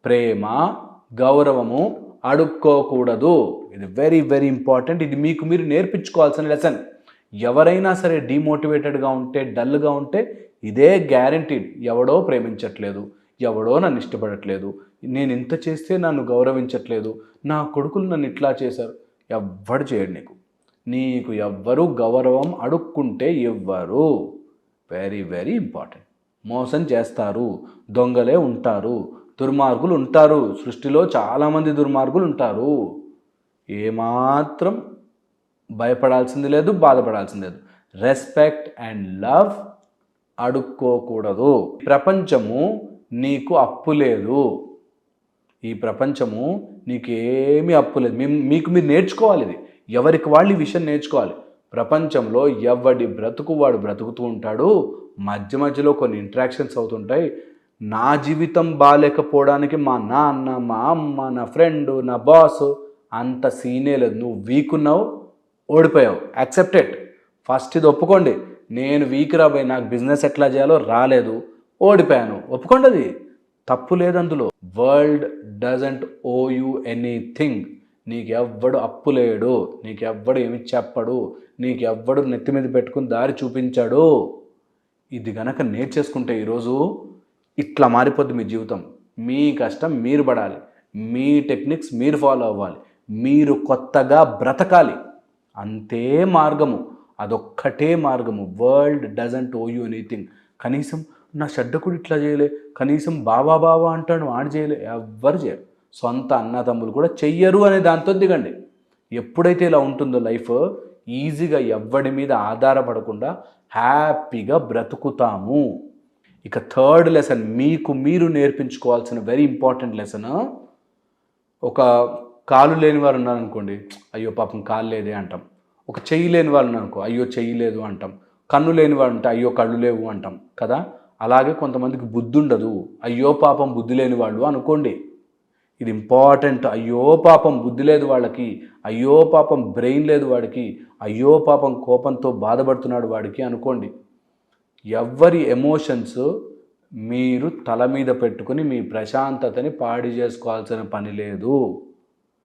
ప్రేమ, గౌరవము అడుక్కోకూడదు. ఇది very very important. ఇది మీకు మీరు నేర్పించుకోవాల్సిన లెసన్. ఎవరైనా సరే డిమోటివేటెడ్గా ఉంటే, డల్గా ఉంటే ఇదే గ్యారంటీడ్. ఎవడో ప్రేమించట్లేదు, ఎవడో నన్ను ఇష్టపడట్లేదు, నేను ఇంత చేస్తే నన్ను గౌరవించట్లేదు, నా కొడుకులు నన్ను ఇట్లా చేశారు. ఎవ్వడు చేయడు నీకు ఎవ్వరు గౌరవం అడుక్కుంటే ఇవ్వరు. Very very important. మోసం చేస్తారు, దొంగలే ఉంటారు, దుర్మార్గులు ఉంటారు. సృష్టిలో చాలామంది దుర్మార్గులు ఉంటారు. ఏమాత్రం భయపడాల్సింది లేదు, బాధపడాల్సింది లేదు. రెస్పెక్ట్ అండ్ లవ్ అడుక్కోకూడదు. ప్రపంచము నీకు అప్పు లేదు. ఈ ప్రపంచము నీకేమీ అప్పు లేదు. మీకు మీరు నేర్చుకోవాలి. ఇది ఎవరికి వాళ్ళు ఈ విషయం నేర్చుకోవాలి. ప్రపంచంలో ఎవడి బ్రతుకు వాడు బ్రతుకుతూ ఉంటాడు. మధ్య మధ్యలో కొన్ని ఇంటరాక్షన్స్ అవుతుంటాయి. నా జీవితం బాగాలేకపోవడానికి మా నాన్న, మా అమ్మ, నా ఫ్రెండ్, నా బాస్ అంత సీనే లేదు. నువ్వు వీక్ ఉన్నావు, ఓడిపోయావు. యాక్సెప్టెడ్. ఫస్ట్ ఇది ఒప్పుకోండి. నేను వీక్ రాబోయి, నాకు బిజినెస్ ఎట్లా చేయాలో రాలేదు, ఓడిపోయాను. ఒప్పుకోండి, అది తప్పు లేదు అందులో. World doesn't owe you anything. నీకెవ్వడు అప్పు లేడు, నీకెవ్వడు ఏమి చెప్పడు, నీకెవ్వడు నెత్తి మీద పెట్టుకుని దారి చూపించాడు. ఇది గనక నేర్చేసుకుంటే ఈరోజు ఇట్లా మారిపోద్ది మీ జీవితం. మీ కష్టం మీరు పడాలి, మీ టెక్నిక్స్ మీరు ఫాలో అవ్వాలి, మీరు కొత్తగా బ్రతకాలి. అంతే మార్గము, అదొక్కటే మార్గము. World doesn't owe you anything. కనీసం నా షడ్డకుడు ఇట్లా చేయలే, కనీసం బాబా బాబా అంటాడు వాడు చేయలే, ఎవ్వరు చేయరు. సొంత అన్నదమ్ములు కూడా చెయ్యరు అనే దాంతో దిగండి. ఎప్పుడైతే ఇలా ఉంటుందో లైఫ్, ఈజీగా ఎవ్వడి మీద ఆధారపడకుండా హ్యాపీగా బ్రతుకుతాము. ఇక థర్డ్ లెసన్, మీకు మీరు నేర్పించుకోవాల్సిన వెరీ ఇంపార్టెంట్ లెసన్. ఒక కాలు లేని వారు ఉన్నారనుకోండి, అయ్యో పాపం కాలు లేదే అంటాం. ఒక చెయ్యి లేని వాళ్ళు ఉన్నారనుకో, అయ్యో చెయ్యి లేదు అంటాం. కన్ను లేని వాడు ఉంటే అయ్యో కళ్ళు లేవు అంటాం కదా. అలాగే కొంతమందికి బుద్ధి ఉండదు, అయ్యో పాపం బుద్ధి లేని వాళ్ళు అనుకోండి. ఇది ఇంపార్టెంట్. అయ్యో పాపం బుద్ధి లేదు వాళ్ళకి, అయ్యో పాపం బ్రెయిన్ లేదు వాడికి, అయ్యో పాపం కోపంతో బాధపడుతున్నాడు వాడికి అనుకోండి. ఎవరి ఎమోషన్స్ మీరు తల మీద పెట్టుకుని మీ ప్రశాంతతని పాడు చేసుకోవాల్సిన పని లేదు.